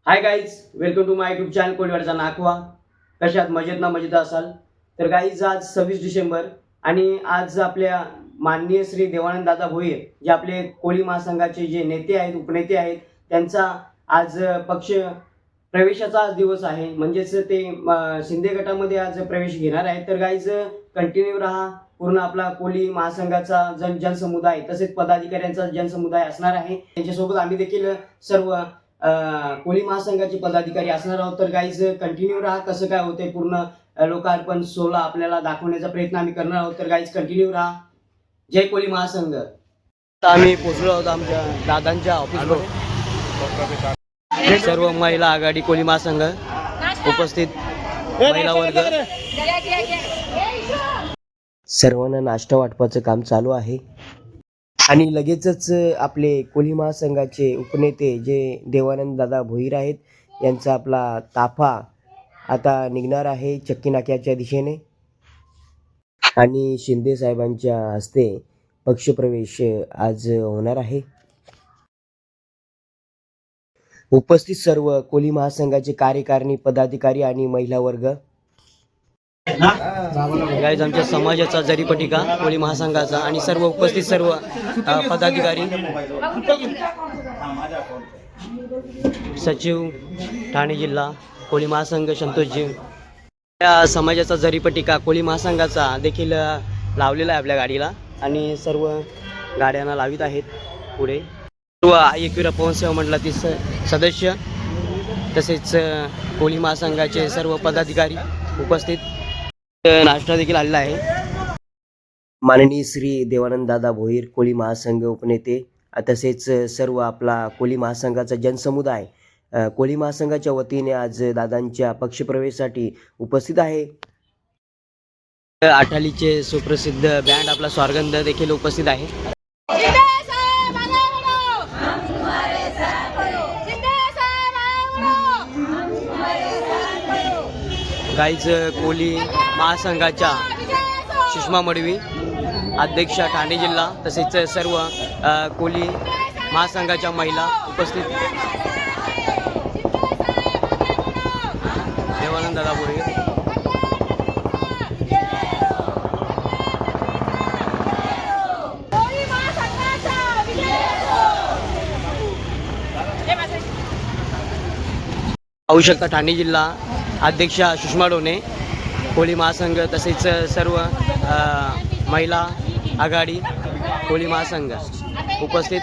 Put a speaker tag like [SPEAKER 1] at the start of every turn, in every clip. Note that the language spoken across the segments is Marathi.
[SPEAKER 1] High guys, welcome to my YouTube channel कोळीवाडचा नाखवा. कशात मजेत ना मजेत असाल तर गाईज, आज 26 डिसेंबर आणि आज आपल्या माननीय श्री देवानंद दादा भोईर जे आपले कोळी महासंघाचे जे नेते आहेत, उपनेते आहेत, त्यांचा आज पक्ष प्रवेशाचा आज दिवस आहे. म्हणजेच ते शिंदे गटामध्ये आज प्रवेश घेणार आहेत. तर गाईज, कंटिन्यू राहा. पूर्ण आपला कोळी महासंघाचा जनसमुदाय तसेच पदाधिकाऱ्यांचा जनसमुदाय असणार आहे. त्यांच्यासोबत आम्ही देखील सर्व कोळी महासंघाचे पदाधिकारी असणार आहोत. तर गाईज, कंटिन्यू राहा. कसं काय होते पूर्ण लोकार्पण सोहळा आपल्याला दाखवण्याचा प्रयत्न आम्ही करणार आहोत. तर गाईज, कंटिन्यू राहा. जय कोळी महासंघ. आम्ही पोहोचलो आहोत आमच्या दादांच्या ऑफिसमध्ये. सर्व महिला आघाडी कोळी महासंघ उपस्थित, महिला वर्ग. सर्वांना नाश्ता वाटपाचं काम चालू आहे आणि लगेचच आपले कोळी महासंघाचे उपनेते जे देवानंद दादा भोईर आहेत यांचा आपला ताफा आता निघणार आहे चक्की नाक्याच्या दिशेने आणि शिंदे साहेबांच्या हस्ते पक्षप्रवेश आज होणार आहे. उपस्थित सर्व कोळी महासंघाचे कार्यकारिणी पदाधिकारी आणि महिला वर्ग. गाईज, आमच्या समाजाचा जरीपटिका कोळी महासंघाचा आणि सर्व उपस्थित सर्व पदाधिकारी, सचिव ठाणे जिल्हा कोळी महासंघ संतोषजी. या समाजाचा जरीपटिका कोळी महासंघाचा देखील लावलेला आहे आपल्या गाडीला आणि सर्व गाड्यांना लावित आहेत. पुढे सर्व एकविरा पवन सेवा मंडळातील सदस्य तसेच कोळी महासंघाचे सर्व पदाधिकारी उपस्थित. नाश्ता देखील आलेला आहे. माननीय श्री देवानंद दादा भोईर कोळी महासंघ उपनेते तसेच सर्व आपला कोळी महासंघाचा जनसमुदाय कोळी महासंघाच्या वतीने आज दादांच्या पक्षप्रवेशासाठी उपस्थित आहे. आठालीचे सुप्रसिद्ध बँड आपला स्वारगंध देखील उपस्थित आहे. गाईज, कोळी महासंघाच्या सुषमा मडवी अध्यक्षा ठाणे जिल्हा तसेच सर्व कोळी महासंघाच्या महिला उपस्थित. देवानंद दादा भोईर. पाहू शकता ठाणे जिल्हा अध्यक्षा सुषमा डोने कोळी महासंघ तसेच सर्व महिला आघाडी कोळी महासंघ उपस्थित.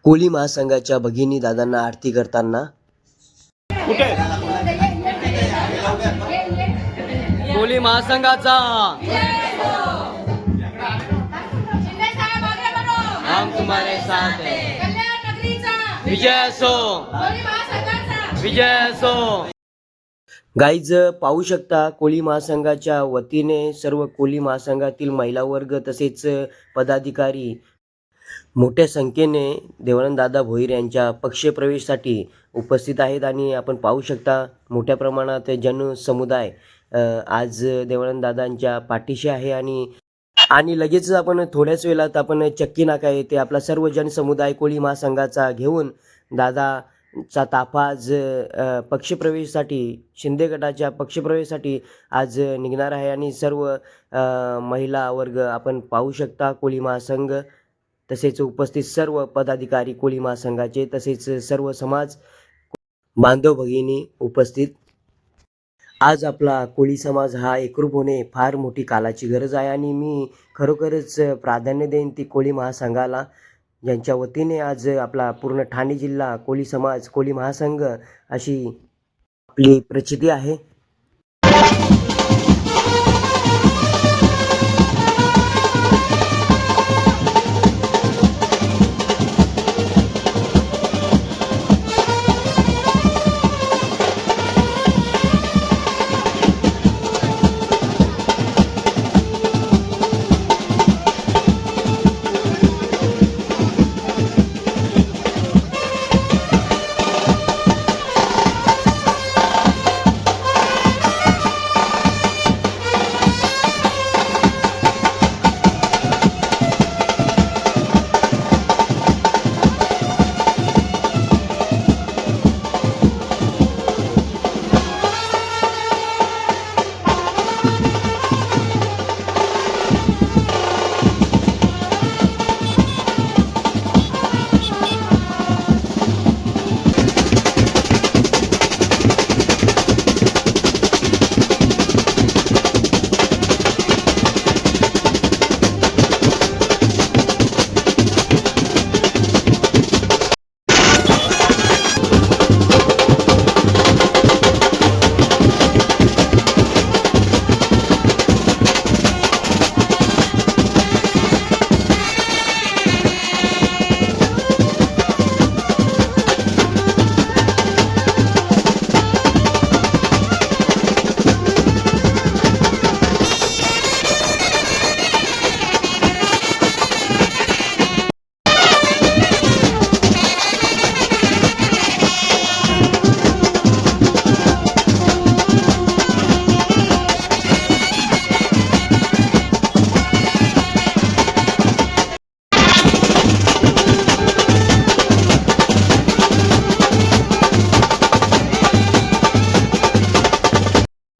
[SPEAKER 1] कोळी महासंघाच्या भगिनी दादांना आरती करताना कोळी महासंघाचा हम तुम्हारे साथ हैं. विजय असो, विजय असो. गाईज, पाहू शकता कोळी महासंघाच्या वतीने सर्व कोळी महासंघातील महिला वर्ग तसेच पदाधिकारी मोठ्या संख्येने देवानंद दादा भोईर यांच्या पक्षप्रवेशासाठी उपस्थित आहेत आणि आपण पाहू शकता मोठ्या प्रमाणात जनसमुदाय आज देवानंद दादांच्या पाठीशी आहे आणि आणि लगेच आपण थोड्याच वेळात आपण चक्की नाका येथे आपला सर्व जनसमुदाय कोळी महासंघाचा घेऊन दादाचा ताफा आज पक्षप्रवेशासाठी शिंदे गटाच्या पक्षप्रवेशासाठी आज निघणार आहे आणि सर्व महिला वर्ग आपण पाहू शकता कोळी महासंघ तसेच उपस्थित सर्व पदाधिकारी कोळी महासंघाचे तसेच सर्व समाज बांधव भगिनी उपस्थित. आज आपला कोळी समाज हा एकरूप होणे फार मोठी काळाची गरज आहे आणि मी खरोखरच प्राधान्य देईन ती कोळी महासंघाला, ज्यांच्या वतीने आज आपला पूर्ण ठाणे जिल्हा कोळी समाज कोळी महासंघ अशी आपली प्रचिती आहे.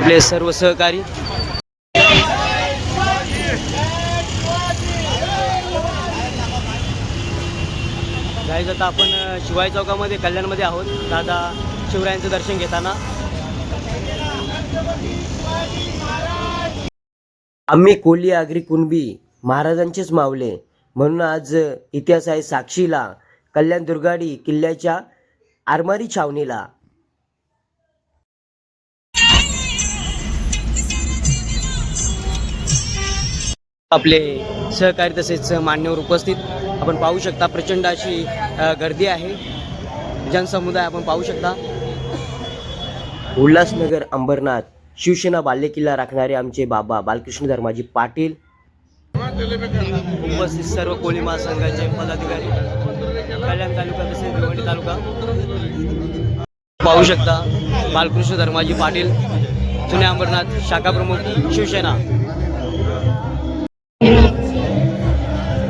[SPEAKER 1] आपले सर्व सहकारी गाईज, आता आपण शिवाई चौकामध्ये कल्याणमध्ये आहोत. दादा शिवरायांचं दर्शन घेताना आम्ही कोली आगरी कुणबी महाराजांचेच मावले म्हणून आज इतिहास आहे साक्षीला. कल्याण दुर्गाडी किल्ल्याच्या आरमारी छावणीला आपले सहकारी तसेच मान्यवर उपस्थित आपण पाहू शकता. प्रचंड अशी गर्दी आहे, जनसमुदाय आपण पाहू शकता. उल्हासनगर अंबरनाथ शिवसेना बालेकिल्ला राखणारे आमचे बाबा बालकृष्ण धर्माजी पाटील, उपस्थित सर्व कोळी महासंघाचे पदाधिकारी, कल्याण तालुका तसेच भिवंडी तालुका पाहू शकता. बालकृष्ण धर्माजी पाटील जुने अंबरनाथ शाखा प्रमुख शिवसेना.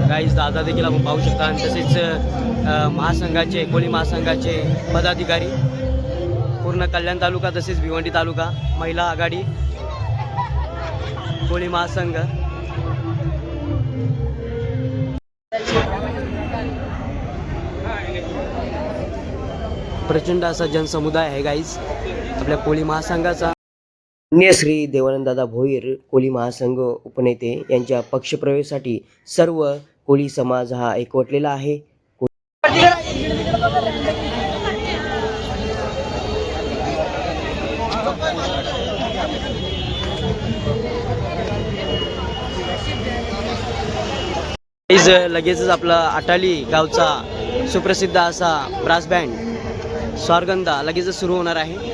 [SPEAKER 1] गाईज, दादा देखील आपण पाहू शकता आणि तसेच महासंघाचे कोळी महासंघाचे पदाधिकारी पूर्ण कल्याण तालुका तसेच भिवंडी तालुका महिला आघाडी कोळी महासंघ. प्रचंड असा जनसमुदाय आहे गाईज आपल्या कोळी महासंघाचा. माननीय श्री देवानंददादा भोईर कोळी महासंघ उपनेते यांच्या पक्षप्रवेशासाठी सर्व कोळी समाज हा एकवटलेला आहे. लगेचच आपला अटाली गावचा सुप्रसिद्ध असा ब्रास बँड स्वारगंधा लगेचच सुरू होणार आहे.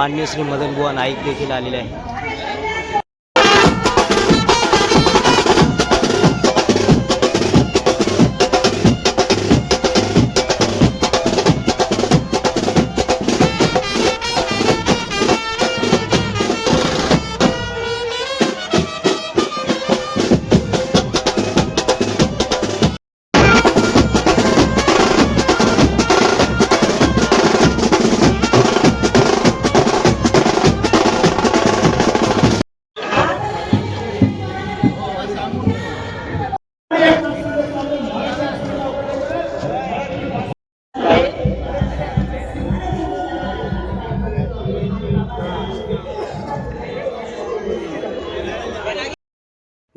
[SPEAKER 1] माननीय श्री मदनबुवा नाईक देखील आलेले आहे.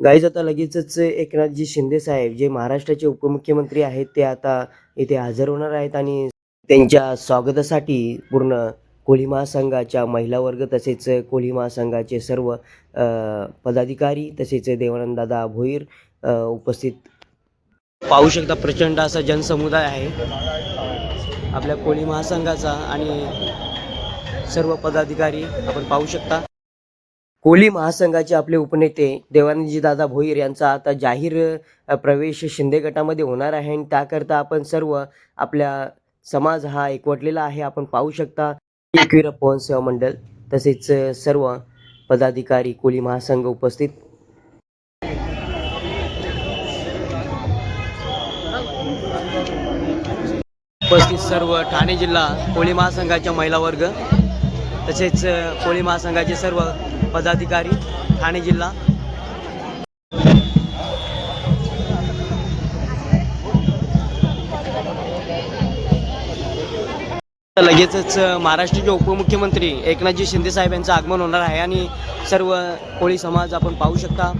[SPEAKER 1] गाईज आता लगेचच एकनाथजी शिंदे साहेब जे महाराष्ट्राचे उपमुख्यमंत्री आहेत ते आता इथे हजर होणार आहेत आणि त्यांच्या स्वागतासाठी पूर्ण कोळी महासंघाच्या महिला वर्ग तसेच कोळी महासंघाचे सर्व पदाधिकारी तसेच देवानंददादा भोईर उपस्थित पाहू शकता. प्रचंड असा जनसमुदाय आहे आपल्या कोळी महासंघाचा आणि सर्व पदाधिकारी आपण पाहू शकता. कोळी महासंघाचे आपले उपनेते देवानंदजी दादा भोईर यांचा आता जाहीर प्रवेश शिंदे गटामध्ये होणार आहे आणि त्याकरता आपण सर्व आपल्या समाज हा एकवटलेला आहे. आपण पाहू शकता एकविरा पवन सेवा मंडळ तसेच सर्व पदाधिकारी कोळी महासंघ उपस्थित. सर्व ठाणे जिल्हा कोळी महासंघाच्या महिला वर्ग तसेच कोळी महासंघाचे सर्व पदाधिकारी ठाणे जिल्हा. लगेचच महाराष्ट्राचे उपमुख्यमंत्री एकनाथजी शिंदे साहेब यांचं आगमन होणार आहे आणि सर्व कोळी समाज आपण पाहू शकता.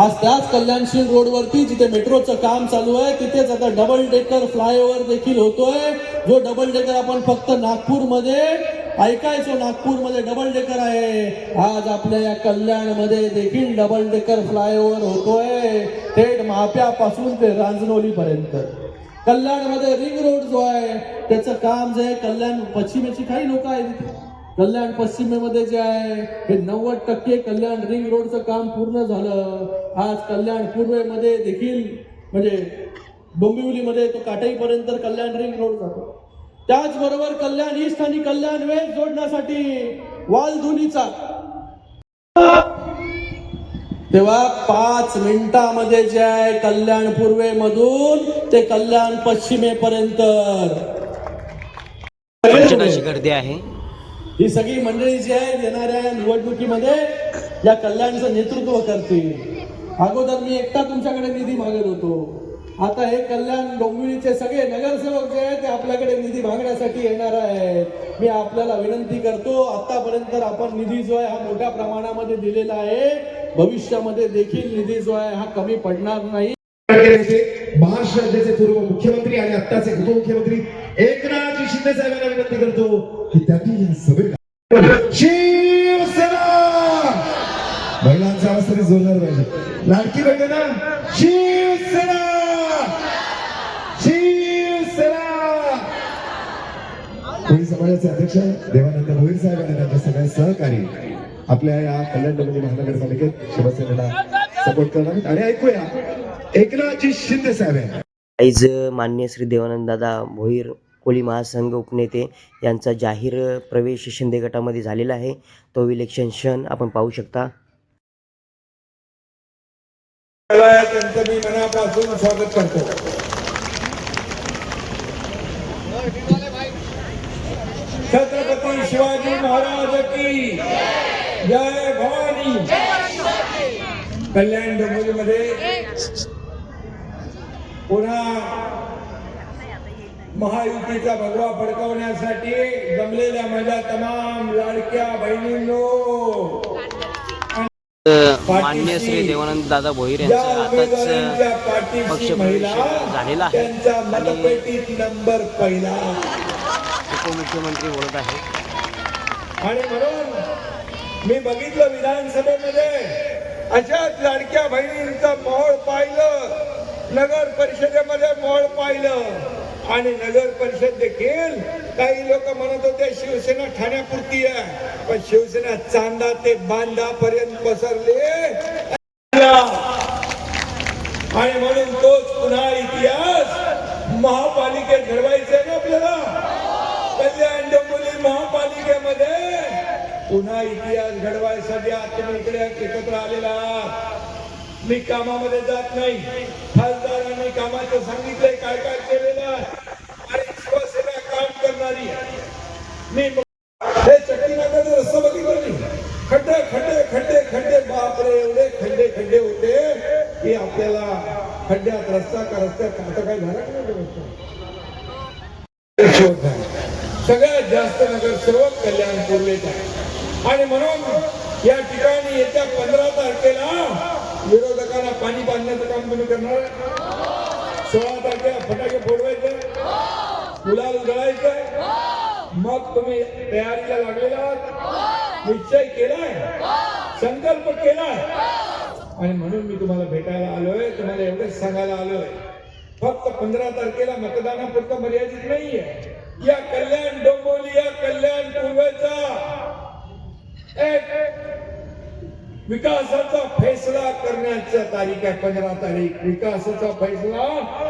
[SPEAKER 2] आज त्याच कल्याणशील रोडवरती जिथे मेट्रोचं काम चालू आहे तिथेच आता डबल डेकर फ्लायओव्हर देखील होतोय. जो डबल डेकर आपण फक्त नागपूरमध्ये ऐकायचो, नागपूरमध्ये डबल डेकर आहे, आज आपल्या या कल्याणमध्ये देखील डबल डेकर फ्लायओव्हर होतोय. थेट महाप्यापासून ते रांजनोली पर्यंत कल्याणमध्ये रिंग रोड जो आहे त्याचं काम जे आहे, कल्याण पश्चिमेची काही लोक आहेत तिथे, कल्याण पश्चिमेमध्ये जे आहे हे 90% कल्याण रिंग रोडचं काम पूर्ण झालं. आज कल्याण पूर्वेमध्ये देखील म्हणजे डोंबिवलीमध्ये तो काटाईपर्यंत कल्याण रिंग रोड जातो. त्याचबरोबर कल्याण ईस्ट आणि कल्याण वेस्ट जोडण्यासाठी वालधुनीचा तेव्हा 5 मिनिटांमध्ये जे आहे कल्याण पूर्वेमधून ते कल्याण पश्चिमेपर्यंत
[SPEAKER 1] गर्दी आहे.
[SPEAKER 2] ही सगळी मंडळी जी आहे येणाऱ्या निवडणुकीमध्ये या कल्याणचं नेतृत्व करतील. अगोदर मी एकटा तुमच्याकडे निधी मागत होतो, आता हे कल्याण डोंबिवलीचे सगळे नगरसेवक जे आहेत ते आपल्याकडे निधी मागण्यासाठी येणार आहेत. मी आपल्याला विनंती करतो, आतापर्यंत आपण निधी जो आहे हा मोठ्या प्रमाणामध्ये दिलेला आहे, भविष्यामध्ये देखील निधी जो आहे हा कमी पडणार नाही.
[SPEAKER 3] महाराष्ट्र राज्याचे पूर्व मुख्यमंत्री आणि आत्ताचे उपमुख्यमंत्री एकनाथ शिंदे साहेबांना विनंती करतो की त्यातील या सभेला शिवसेना महिलांचा आवाज तरी जोरदार पाहिजे. लाडकी बहिणींना शिवसेना शिवसेना. कोळी समाजाचे अध्यक्ष देवानंद भोईर साहेब आणि त्यांच्या सगळ्या सहकारी आपल्या या कल्याण डोंबिवली महानगरपालिकेत शिवसेनेला सपोर्ट करणार. आणि ऐकूया एकनाथजी शिंदे साहेब.
[SPEAKER 1] आज माननीय श्री देवानंददादा भोईर कोळी महासंघ उपनेते यांचा जाहीर प्रवेश शिंदे गटामध्ये झालेला आहे. तो इलेक्शन क्षण आपण पाहू शकता.
[SPEAKER 3] त्यांचं मी मनापासून स्वागत करतो. छत्रपती शिवाजी महाराज की जय भवानी. कल्याण डोंबिवलीमध्ये पुन्हा महायुतीचा भगवा फडकवण्यासाठी जमलेल्या माझ्या तमाम लाडक्या बहिणींनो,
[SPEAKER 1] माननीय श्री देवानंद दादा भोईर यांचा आताच पक्षप्रवेश झालेला आहे.
[SPEAKER 3] त्यांचा मतपेटीत नंबर पहिला
[SPEAKER 1] उपमुख्यमंत्री बोलत आहे.
[SPEAKER 3] आणि म्हणून मी बघितलं विधानसभेमध्ये अशाच लाडक्या बहिणींचं मोहोळ पाहिलं, नगर परिषदेमध्ये मोहोळ पाहिलं आणि नगर परिषद देखील काही लोक म्हणत होते शिवसेना ठाण्यापुरती आहे, पण शिवसेना चांदा ते बांधा पर्यंत पसरले. आणि म्हणून तोच पुन्हा इतिहास महापालिकेत घडवायचा आहे ना आपल्याला. कल्याण डोंबिवली महापालिकेमध्ये पुन्हा इतिहास घडवायसाठी आज तुम्ही इकडे एकत्र आलेला. मी कामामध्ये जात नाही, खासदारांनी कामाचं सांगितलंय काय काय केलेलं आणि शिवसेना काम करणारी. मी हे चक्रीनगर रस्ता बघितलं नाही, खड्डे खड्डे खड्डे खड्डे, बापरे एवढे खड्डे खड्डे होते की आपल्याला खड्ड्यात रस्ता का रस्त्यात आता काय झाला नाही. सगळ्यात जास्त नगरसेवक कल्याण पूर्वेत आहे. आणि म्हणून या ठिकाणी येत्या 15 तारखेला विरोधकांना पाणी बांधण्याचं काम तुम्ही करणार. 16 तारखेला फटाके फोडवायचे, गुलाल उधळायचं, मग तुम्ही तयारीला लागलेला, निश्चय केलाय, संकल्प केलाय. आणि म्हणून मी तुम्हाला भेटायला आलोय, तुम्हाला एवढंच सांगायला आलोय, फक्त 15 तारखेला मतदानापुरतं मर्यादित नाहीये. या कल्याण डोंबिवली या कल्याण पूर्वेचा एक विकासाचा फैसला करण्याचा तारीख आहे 15 तारीख. विकासाचा फैसला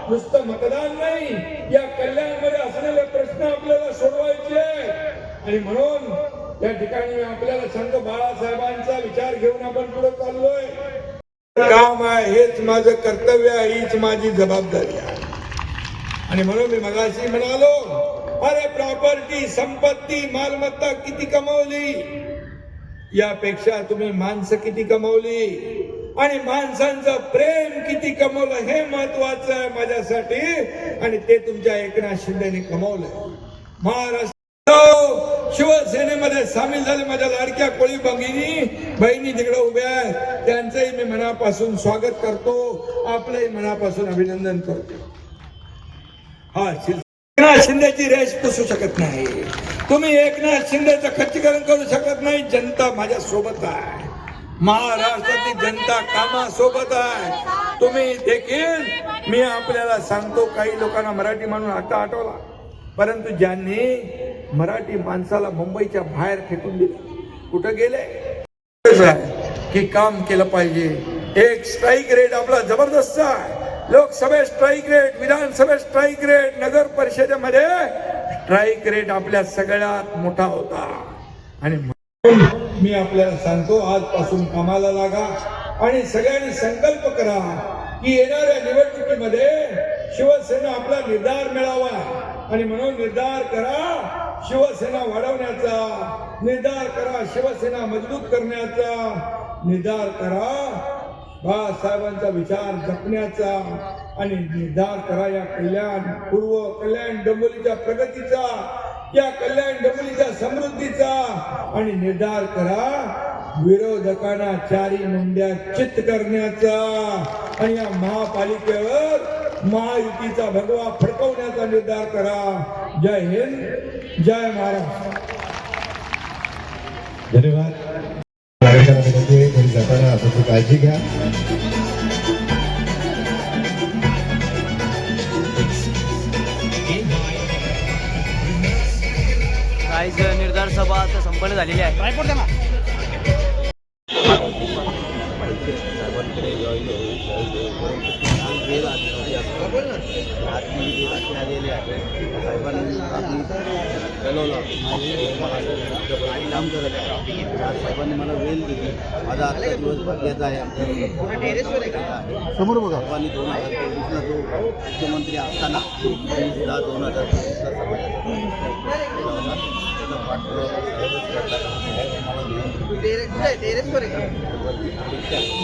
[SPEAKER 3] नुसतं मतदान नाही, या कल्याणमध्ये असलेले प्रश्न आपल्याला सोडवायचे. आणि म्हणून या ठिकाणी आपल्याला संत बाळासाहेबांचा विचार घेऊन आपण पुढे चाललोय. काम आहे, हेच माझं कर्तव्य आहे, हीच माझी जबाबदारी आहे. आणि म्हणून मी मगाशी म्हणालो, अरे प्रॉपर्टी संपत्ती मालमत्ता किती कमवली, यापेक्षा तुम्ही माणसं किती कमवली आणि माणसांचं प्रेम किती कमवलं हे महत्वाचं आहे माझ्यासाठी. आणि ते तुमच्या एकनाथ शिंदेने कमवलंय. महाराष्ट्र शिवसेनेमध्ये सामील झाले माझ्या लाडक्या कोळी भगिनी बहिणी तिकडे उभ्या आहेत, त्यांचंही मी मनापासून स्वागत करतो, आपलंही मनापासून अभिनंदन करतो. हा, एकनाथ शिंदेची रेस पुसू शकत नाही तुम्ही, एकनाथ शिंदेचं खच्चीकरण करू शकत नाही. जनता माझ्या सोबत आहे, महाराष्ट्रातली जनता कामासोबत आहे. तुम्ही देखील, मी आपल्याला सांगतो, काही लोकांना मराठी म्हणून आता आठवला, परंतु ज्यांनी मराठी माणसाला मुंबईच्या बाहेर फेकून दिलं, कुठं गेले की काम केलं पाहिजे. एक स्ट्राईक रेट आपला जबरदस्त आहे, लोकसभेत स्ट्राईक रेट, विधानसभेत स्ट्राईक रेट, नगर परिषदेमध्ये स्ट्राईक रेट आपल्या सगळ्यात मोठा होता. आणि मी आपल्याला सांगतो, आजपासून कामाला लागा आणि सगळ्यांनी संकल्प करा की येणाऱ्या निवडणुकीमध्ये शिवसेना आपला निर्धार मिळावा. आणि म्हणून निर्धार करा शिवसेना वाढवण्याचा, निर्धार करा शिवसेना मजबूत करण्याचा, निर्धार करा बाळासाहेबांचा विचार जपण्याचा, आणि निर्धार करा या कल्याण डोंबिवलीच्या प्रगतीचा, या कल्याण डोंबिवलीच्या समृद्धीचा, आणि निर्धार करा विरोधकांना चारी मुंड्या चित्त करण्याचा, आणि या महापालिकेवर महायुतीचा भगवा फडकवण्याचा निर्धार करा. जय हिंद, जय महाराष्ट्र.
[SPEAKER 4] धन्यवाद. कार्यक्रमामध्ये घरी जाताना आपण काळजी घ्या.
[SPEAKER 1] काहीच निर्धार सभा आता संपन्न झालेली आहे.
[SPEAKER 5] साहेबांनी मला वेळ दिली. माझा आजचा दिवस भाग्याचा आहे. समोर बघा, साहेबांनी 2023ला जो मुख्यमंत्री असताना 2023ला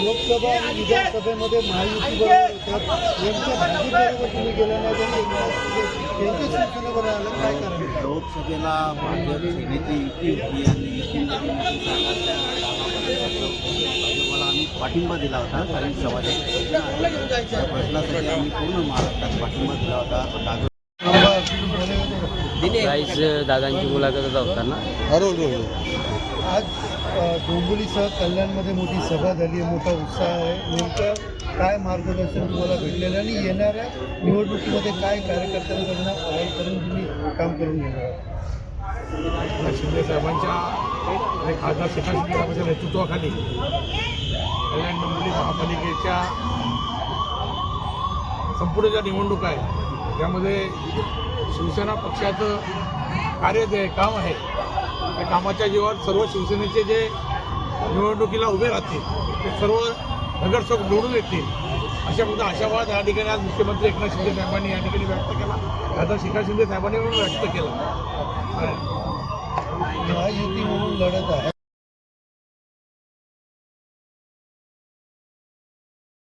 [SPEAKER 6] लोकसभा आणि विधानसभेमध्ये महायुतीबरोबर तुम्ही गेल्या त्यांच्या सूचनेवर आलं, काय कारण?
[SPEAKER 5] लोकसभेला भाजप सेनेची युती होती आणि भाजपला आम्ही पाठिंबा दिला होता. काही समाजाच्या प्रश्नासाठी आम्ही पूर्ण महाराष्ट्रात पाठिंबा दिला होता.
[SPEAKER 1] काहीच दादांची मुलाखत होताना
[SPEAKER 6] आज डोंबिवलीसह कल्याणमध्ये मोठी सभा झाली आहे, मोठा उत्साह आहे. नेमकं काय मार्गदर्शन तुम्हाला भेटलेलं आणि येणाऱ्या निवडणुकीमध्ये काय कार्यकर्त्यांकडून आवाहन करून तुम्ही काम करून घेणार आहात?
[SPEAKER 3] शिंदे साहेबांच्या आणि खासदार शेखर शिंदे साहेबांच्या नेतृत्वाखाली कल्याण डोंबिवली महापालिकेच्या संपूर्ण ज्या निवडणूक आहे त्यामध्ये शिवसेना पक्षाचं कार्य जे काम आहे त्या कामाच्या जीवावर सर्व शिवसेनेचे जे निवडणुकीला उभे राहतील ते सर्व नगरसेवक निवडून येतील अशा मुद्दा आशावाद या ठिकाणी आज मुख्यमंत्री एकनाथ शिंदे साहेबांनी या ठिकाणी व्यक्त केला. खासदार शेखर शिंदे साहेबांनी पण व्यक्त केला.
[SPEAKER 6] महायुती म्हणून लढत आहे.